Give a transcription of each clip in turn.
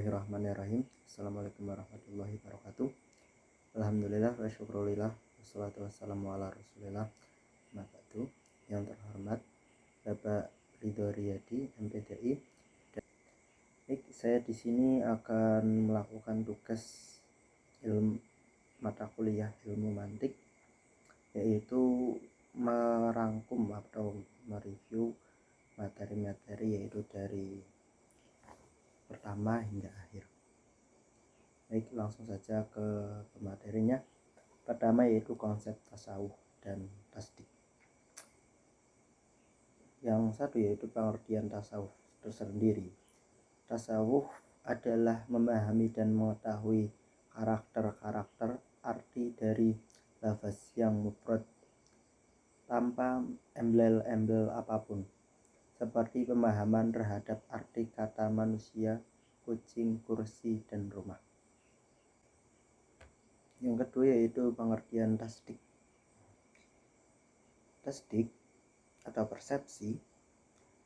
Bismillahirrahmanirrahim. Assalamualaikum warahmatullahi wabarakatuh. Alhamdulillah wa syukrulillah wassalatu wassalamu ala rasulillah. Mabadu. Yang terhormat Bapak Ridho Riyadi MPDI. Baik, saya di sini akan melakukan tugas mata kuliah ilmu mantik, yaitu merangkum atau mereview materi-materi yaitu dari pertama hingga akhir. Baik, langsung saja ke materinya. Pertama yaitu konsep tasawuf dan tasdik. Yang satu yaitu pengertian tasawuf tersendiri. Tasawuf adalah memahami dan mengetahui karakter-karakter arti dari lafaz yang mufrad tanpa embel-embel apapun, seperti pemahaman terhadap arti kata manusia, kucing, kursi, dan rumah. Yang kedua yaitu pengertian tasdik. Tasdik atau persepsi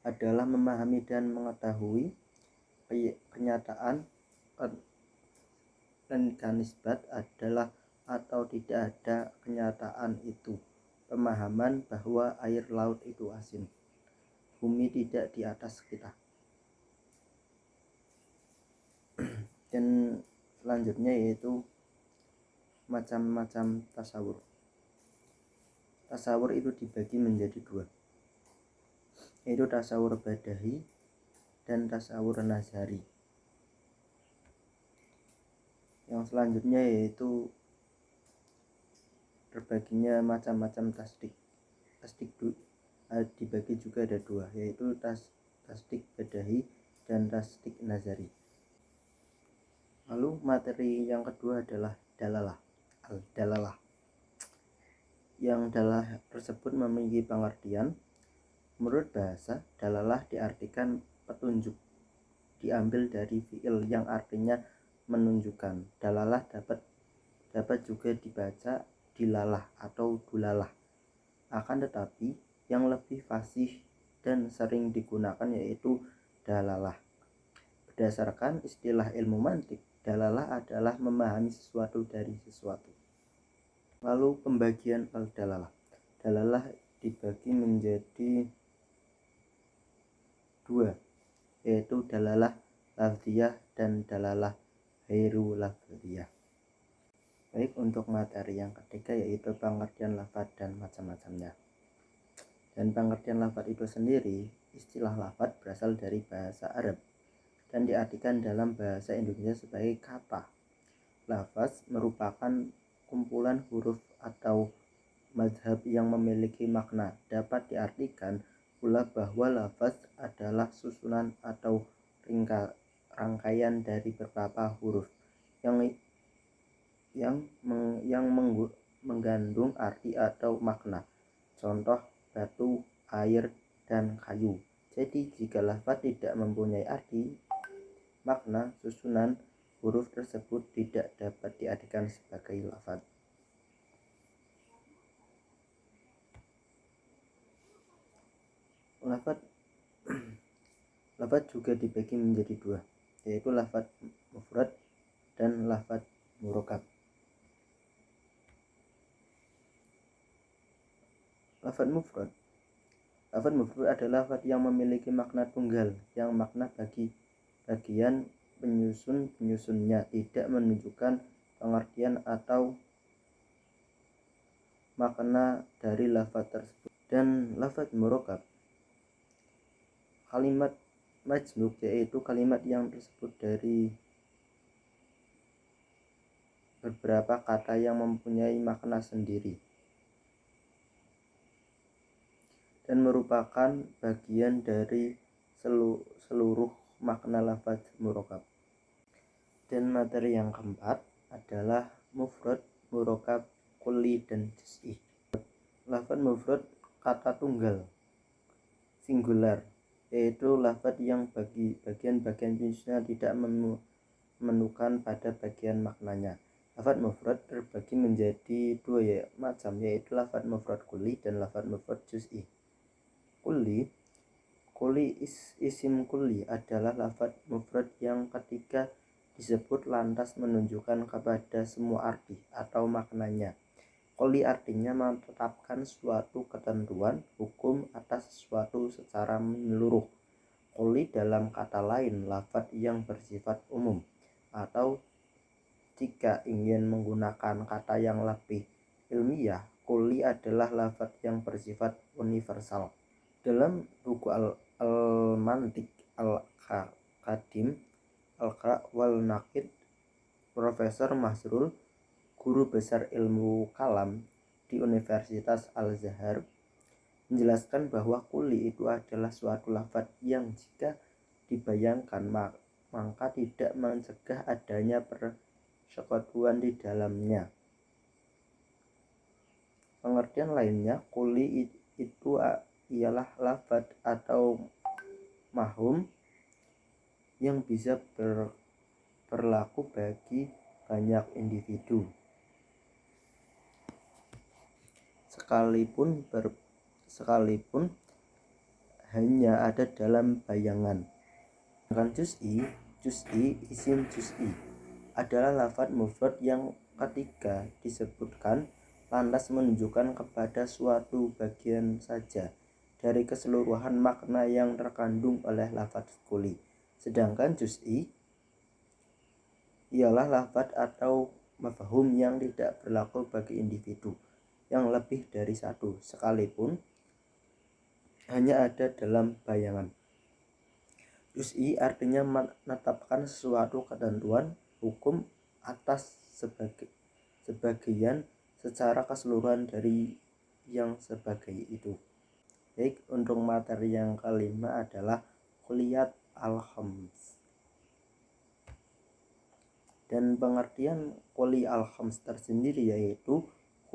adalah memahami dan mengetahui kenyataan dan kanisbat adalah atau tidak ada kenyataan itu. Pemahaman bahwa air laut itu asin, bumi tidak di atas kita. Dan selanjutnya yaitu macam-macam tasawur. Tasawur itu dibagi menjadi dua, yaitu tasawur badahi dan tasawur nazari. Yang selanjutnya yaitu terbaginya macam-macam tasdik. Tasdik dibagi juga ada dua, yaitu tasdik badahi dan tasdik nazari. Lalu materi yang kedua adalah dalalah. Al-dalalah. Yang dalalah tersebut memiliki pengertian. Menurut bahasa, dalalah diartikan petunjuk, diambil dari fi'il yang artinya menunjukkan. Dalalah dapat juga dibaca dilalah atau dulalah. Akan tetapi yang lebih fasih dan sering digunakan yaitu dalalah. Berdasarkan istilah ilmu mantik, dalalah adalah memahami sesuatu dari sesuatu. Lalu pembagian al-dalalah. Dalalah dibagi menjadi dua, yaitu dalalah lafziyah dan dalalah ghairu lafziyah. Baik, untuk materi yang ketiga yaitu pengertian lafaz dan macam-macamnya. Dan pengertian lafaz itu sendiri, istilah lafaz berasal dari bahasa Arab dan diartikan dalam bahasa Indonesia sebagai kata. Lafaz merupakan kumpulan huruf atau mazhab yang memiliki makna. Dapat diartikan pula bahwa lafaz adalah susunan atau rangkaian dari beberapa huruf yang mengandung arti atau makna. Contoh batu, air, dan kayu. Jadi jika lafaz tidak mempunyai arti, makna, susunan huruf tersebut tidak dapat diartikan sebagai lafaz. Lafaz juga dibagi menjadi dua, yaitu lafaz mufrad dan lafaz murakkab. Lafaz mufrad adalah lafaz yang memiliki makna tunggal, yang makna bagi bagian penyusunnya tidak menunjukkan pengertian atau makna dari lafaz tersebut. Dan lafaz murakkab, kalimat majmuk yaitu kalimat yang tersebut dari beberapa kata yang mempunyai makna sendiri dan merupakan bagian dari seluruh makna lafaz murakkab. Dan materi yang keempat adalah mufrad, murakkab, kulli, dan juz'i. Lafaz mufrad kata tunggal, singular, yaitu lafaz yang bagian-bagian jenisnya tidak menukan pada bagian maknanya. Lafaz mufrad terbagi menjadi dua macam, yaitu lafaz mufrad kulli dan lafaz mufrad juz'i. Kulli isim kulli adalah lafaz mufrad yang ketika disebut lantas menunjukkan kepada semua arti atau maknanya. Qoli artinya menetapkan suatu ketentuan hukum atas sesuatu secara menyeluruh. Qoli dalam kata lain lafaz yang bersifat umum, atau jika ingin menggunakan kata yang lebih ilmiah, qoli adalah lafaz yang bersifat universal. Dalam buku Al-Mantiq Al-Qadim Al-Qa wal Naqid, Profesor Masrur, guru besar ilmu kalam di Universitas Al-Azhar, menjelaskan bahwa quli itu adalah suatu lafaz yang jika dibayangkan maka tidak mencegah adanya persekutuan di dalamnya. Pengertian lainnya, quli itu ialah lafaz atau mafhum yang bisa berlaku bagi banyak individu sekalipun hanya ada dalam bayangan. Sedangkan isim juz'i adalah lafaz mufrad yang ketika disebutkan lantas menunjukkan kepada suatu bagian saja dari keseluruhan makna yang terkandung oleh lafaz quli. Sedangkan juz'i ialah lafaz atau mafhum yang tidak berlaku bagi individu yang lebih dari satu, sekalipun hanya ada dalam bayangan. Juz'i artinya menetapkan sesuatu ketentuan hukum atas sebagian secara keseluruhan dari yang sebagai itu. Baik, untuk materi yang kelima adalah kuliat al-khams. Dan pengertian quli al-khams tersendiri yaitu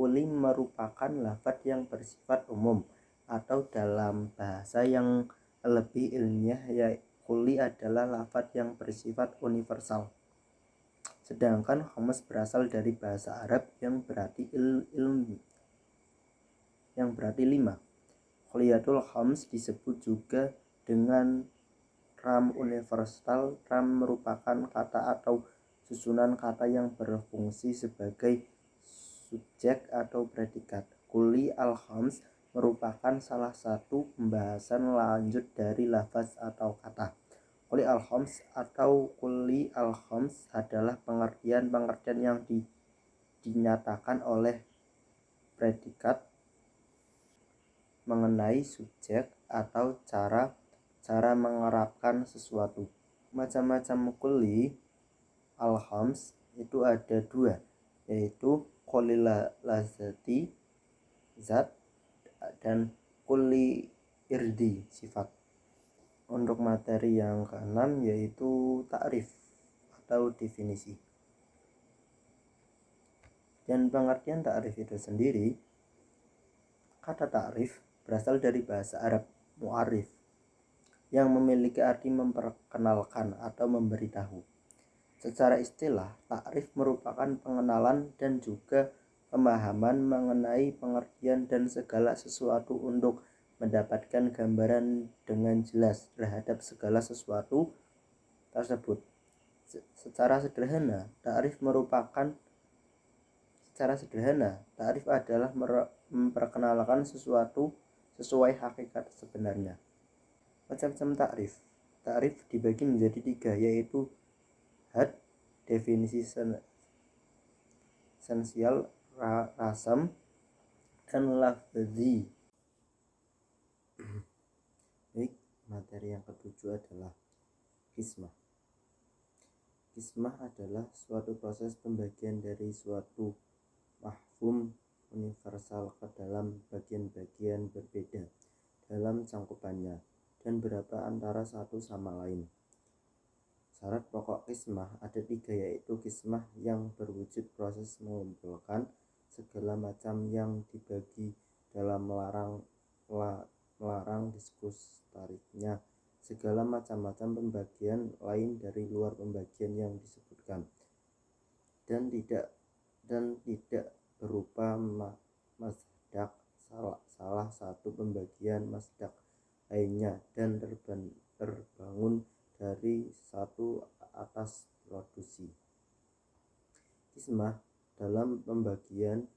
quli merupakan lafaz yang bersifat umum, atau dalam bahasa yang lebih ilmiah quli adalah lafaz yang bersifat universal. Sedangkan khams berasal dari bahasa Arab yang berarti lima. Quliyatul khams disebut juga dengan ram universal. Ram merupakan kata atau susunan kata yang berfungsi sebagai subjek atau predikat. Quli al-khams merupakan salah satu pembahasan lanjut dari lafaz atau kata. Quli al-khams atau quli al-khams adalah pengertian yang dinyatakan oleh predikat mengenai subjek atau cara mengerapkan sesuatu. Macam-macam quli al-khams itu ada dua, yaitu quli lazati zat dan quli irdi sifat. Untuk materi yang keenam yaitu ta'rif atau definisi. Dan pengertian ta'rif itu sendiri, kata ta'rif berasal dari bahasa Arab mu'arif yang memiliki arti memperkenalkan atau memberitahu. Secara istilah, ta'rif merupakan pengenalan dan juga pemahaman mengenai pengertian dan segala sesuatu untuk mendapatkan gambaran dengan jelas terhadap segala sesuatu tersebut. Secara sederhana, ta'rif adalah memperkenalkan sesuatu sesuai hakikat sebenarnya. Macam-macam ta'rif dibagi menjadi tiga, yaitu had, definisi esensial, rasam, dan lafzi. Baik, materi yang ketujuh adalah qismah. Qismah adalah suatu proses pembagian dari suatu mafhum universal ke dalam bagian-bagian berbeda dalam cangkupannya dan berapa antara satu sama lain. Syarat pokok qismah ada tiga, yaitu qismah yang berwujud proses mengumpulkan segala macam yang dibagi dalam melarang diskurs tariknya segala macam-macam pembagian lain dari luar pembagian yang disebutkan, dan tidak berupa masdak salah satu pembagian masdak lainnya, dan terbangun dari satu atas reproduksi. Kismah dalam pembagian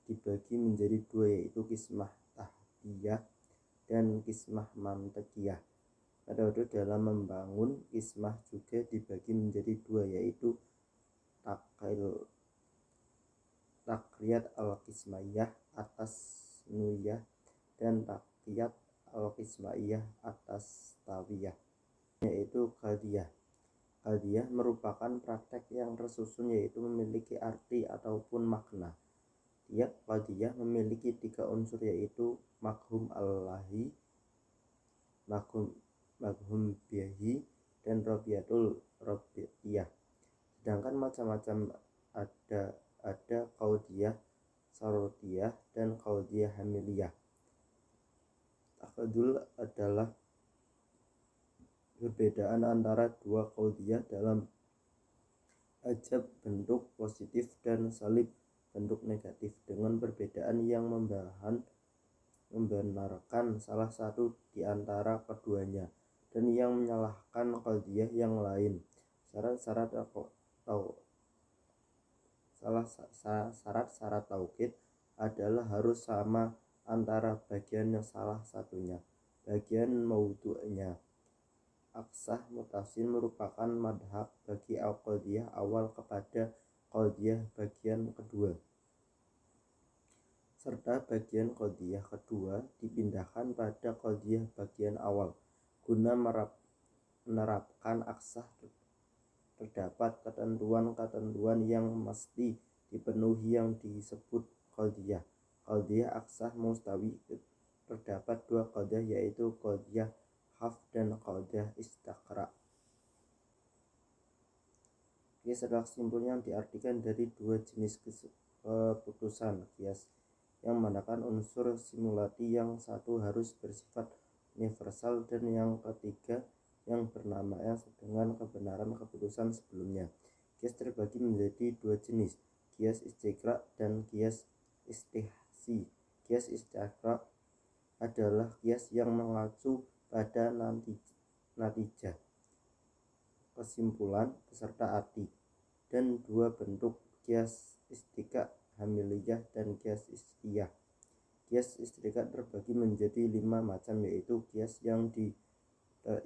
dibagi menjadi dua, yaitu kismah tahdiyah dan kismah mantikiyah. Metode dalam membangun kismah juga dibagi menjadi dua, yaitu takriyat al-kismaiyah atas nuyah dan takriyat al-kismaiyah atas tawiyah, yaitu qadiyah. Qadiyah merupakan praktek yang tersusun, yaitu memiliki arti ataupun makna. Tiap qadiyah memiliki 3 unsur, yaitu mafhum al-lahi, mafhum bihi, dan robiyatul robiyah. Sedangkan macam-macam ada qaudiyah, sarutiyah, dan qaudiyah hamiliyah. Takadul adalah perbedaan antara dua qaudiyah dalam ajab bentuk positif dan salib bentuk negatif, dengan perbedaan yang membenarkan salah satu di antara keduanya dan yang menyalahkan qaudiyah yang lain. Syarat-syarat taukid adalah harus sama antara bagian yang salah satunya, bagian maudhu'nya. Aksah mutasin merupakan madhab bagi qaudiyah awal kepada qaudiyah bagian kedua, serta bagian qaudiyah kedua dipindahkan pada qaudiyah bagian awal. Guna menerapkan aksah terdapat ketentuan-ketentuan yang mesti dipenuhi yang disebut qaudiyah. Qaudiyah aksah mustawi terdapat dua qaudiyah, yaitu qaudiyah haf dan qaudiyah istikra. Qiyas adalah kesimpulan yang diartikan dari dua jenis keputusan qiyas, yang menggunakan unsur simulasi. Yang satu harus bersifat universal dan yang ketiga yang bersamaan dengan kebenaran keputusan sebelumnya. Qiyas terbagi menjadi dua jenis, qiyas istikra dan qiyas istihsi. Qiyas istikra adalah qiyas yang mengacu pada natijah, kesimpulan beserta arti, dan dua bentuk qiyas istikra, hamiliyah dan qiyas istiyah. Qiyas istikra terbagi menjadi 5 macam, yaitu qiyas yang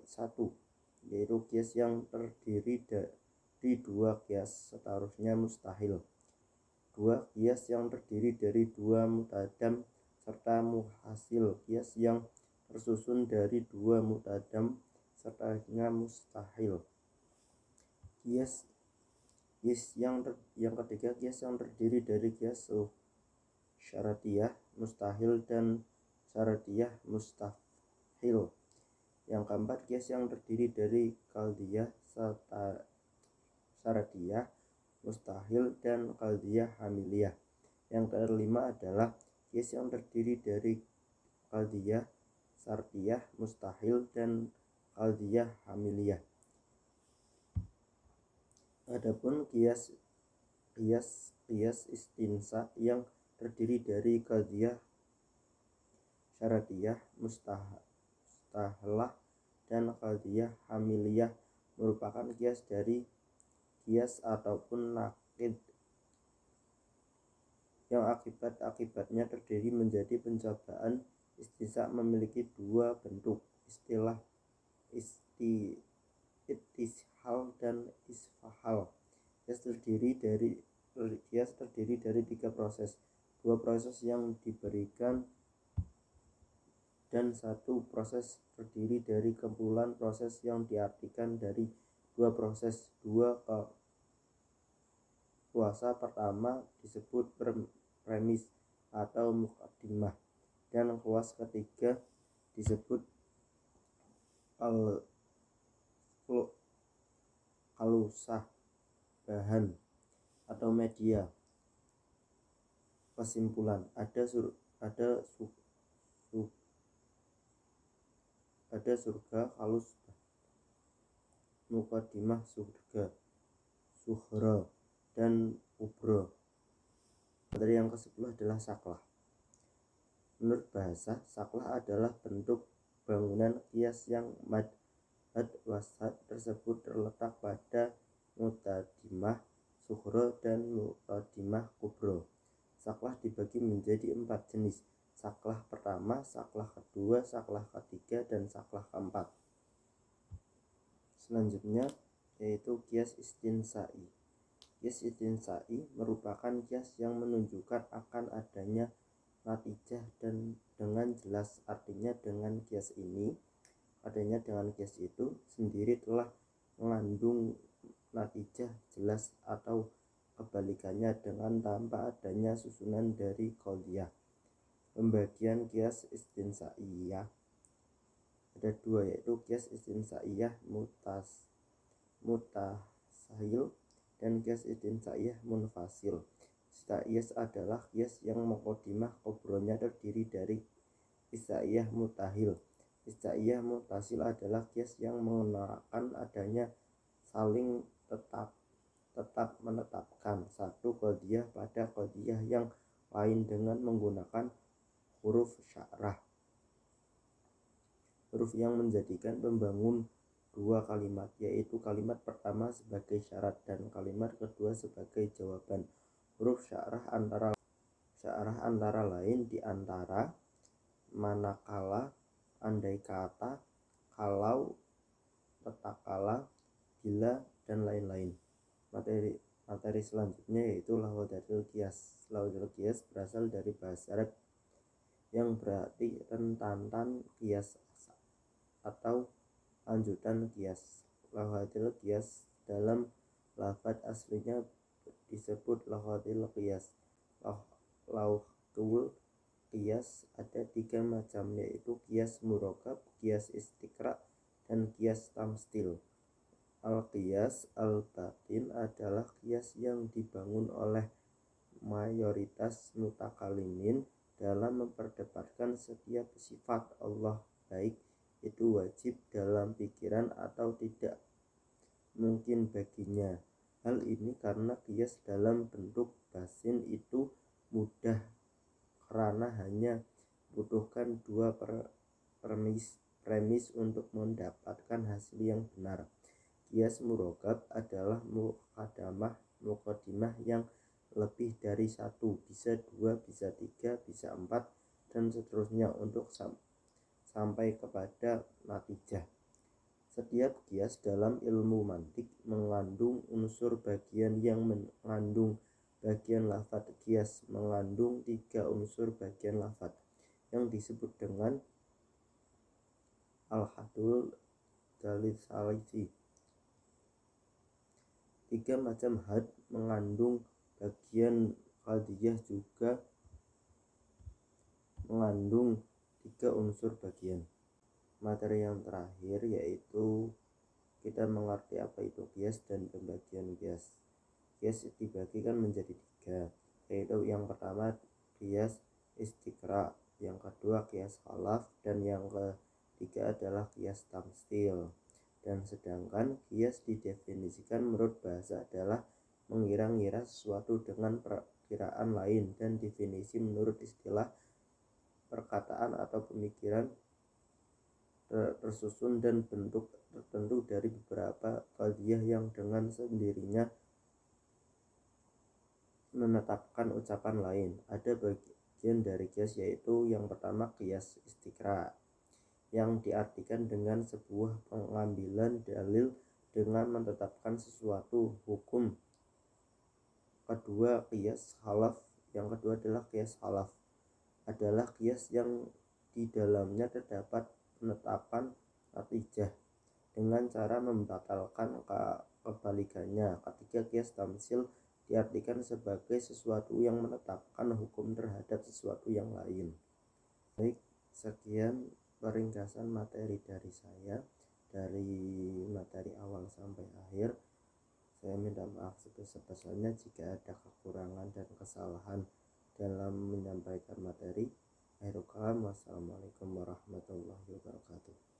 satu, yaitu qiyas yang terdiri dari dua qiyas seterusnya mustahil. 2. Qiyas yang terdiri dari dua mutadam serta muhasil. Qiyas yang tersusun dari dua mutadam sertanya mustahil. Qiyas yang ketiga, qiyas yang terdiri dari qiyas syaratiyah mustahil dan syaratiyah mustahil. Yang keempat, qiyas yang terdiri dari qadiyah syaratiyah mustahil dan qadiyah hamiliyah. Yang kelima adalah qiyas yang terdiri dari qadiyah syartiyah mustahil dan qadiyah hamiliyah. Adapun qiyas istinsa yang terdiri dari qadiyah syaratiyah mustahlah dan qadiyah hamiliyah merupakan qiyas dari qiyas ataupun naqid yang akibatnya terdiri menjadi pencobaan. Istinsa memiliki dua bentuk, istilah istishal dan isfahal. Qiyas terdiri dari 3 proses, 2 proses yang diberikan dan 1 proses terdiri dari kumpulan proses yang diartikan dari 2 proses. 2 kuasa pertama disebut premis atau muqaddimah, dan kuas ketiga disebut kalusah, bahan atau media. Kesimpulan, ada surga, kalus, muqaddimah surga, suhra, dan kubra. Materi yang ke-10 adalah saklah. Menurut bahasa, saklah adalah bentuk bangunan qiyas yang mad wasat tersebut terletak pada mutadimah sughra, dan mutadimah kubro. Saklah dibagi menjadi 4 jenis: saklah pertama, saklah kedua, saklah ketiga, dan saklah keempat. Selanjutnya yaitu kias istinsai. Kias istinsai merupakan kias yang menunjukkan akan adanya natijah dan dengan jelas. Artinya dengan kias itu sendiri telah mengandung natijah jelas, atau kebalikannya dengan tanpa adanya susunan dari qauliyah. Pembagian kias istinsaiyah ada 2, yaitu kias istinsaiyah mutasahil dan kias istinsaiyah munfasil. Istinsa'iyah adalah kias yang muqaddimah kubronya terdiri dari istinsa'iyah mutahil. Istinsa'iyah mutasil adalah kias yang mengenalkan adanya saling tetap menetapkan satu qauliyah pada qauliyah yang lain dengan menggunakan huruf sya'rah, huruf yang menjadikan pembangun 2 kalimat, yaitu kalimat pertama sebagai syarat dan kalimat kedua sebagai jawaban. Huruf sya'rah antara lain di antara, manakala, andai kata, kalau, tatkala, bila, dan lain-lain. Materi selanjutnya yaitu lafadzatul qiyas. Lafadzatul qiyas berasal dari bahasa Arab yang berarti rentan qiyas atau lanjutan qiyas. Lafadzatul qiyas dalam lafadz aslinya disebut lafadzatul qiyas. Lafadzatul qiyas ada 3 macam, yaitu qiyas murakkab, qiyas istiqra, dan qiyas tamtsil. Al-qiyas al-batin adalah qiyas yang dibangun oleh mayoritas mutakalimin dalam memperdebatkan setiap sifat Allah, baik itu wajib dalam pikiran atau tidak mungkin baginya. Hal ini karena qiyas dalam bentuk basin itu mudah karena hanya butuhkan 2 premis untuk mendapatkan hasil yang benar. Qiyas murakkab adalah muqaddimah yang lebih dari 1, bisa 2, bisa 3, bisa 4, dan seterusnya untuk sampai kepada natijah. Setiap qiyas dalam ilmu mantik mengandung unsur bagian yang mengandung bagian lafadz. Qiyas mengandung 3 unsur bagian lafadz yang disebut dengan al-haddul salisi. 3 macam had mengandung bagian qadiyah juga mengandung 3 unsur bagian. Materi yang terakhir yaitu kita mengerti apa itu qiyas dan pembagian qiyas. Qiyas dibagikan menjadi 3, yaitu yang pertama qiyas istiqra, yang kedua qiyas khalaf, dan yang ketiga adalah qiyas tamtsil. Dan sedangkan qiyas didefinisikan menurut bahasa adalah mengira-ngira sesuatu dengan perkiraan lain, dan definisi menurut istilah perkataan atau pemikiran tersusun dan bentuk tertentu dari beberapa qauliyah yang dengan sendirinya menetapkan ucapan lain. Ada bagian dari qiyas, yaitu yang pertama qiyas istiqra, yang diartikan dengan sebuah pengambilan dalil dengan menetapkan sesuatu hukum. Kedua qiyas khalaf, yang kedua adalah qiyas khalaf, adalah qiyas yang di dalamnya terdapat penetapan natijah dengan cara membatalkan kebalikannya. Ketiga qiyas tamtsil diartikan sebagai sesuatu yang menetapkan hukum terhadap sesuatu yang lain. Baik, sekian peringkasan materi dari saya, dari materi awal sampai akhir. Saya minta maaf sebesar-besarnya jika ada kekurangan dan kesalahan dalam menyampaikan materi. Akhirul kalam, wassalamualaikum warahmatullahi wabarakatuh.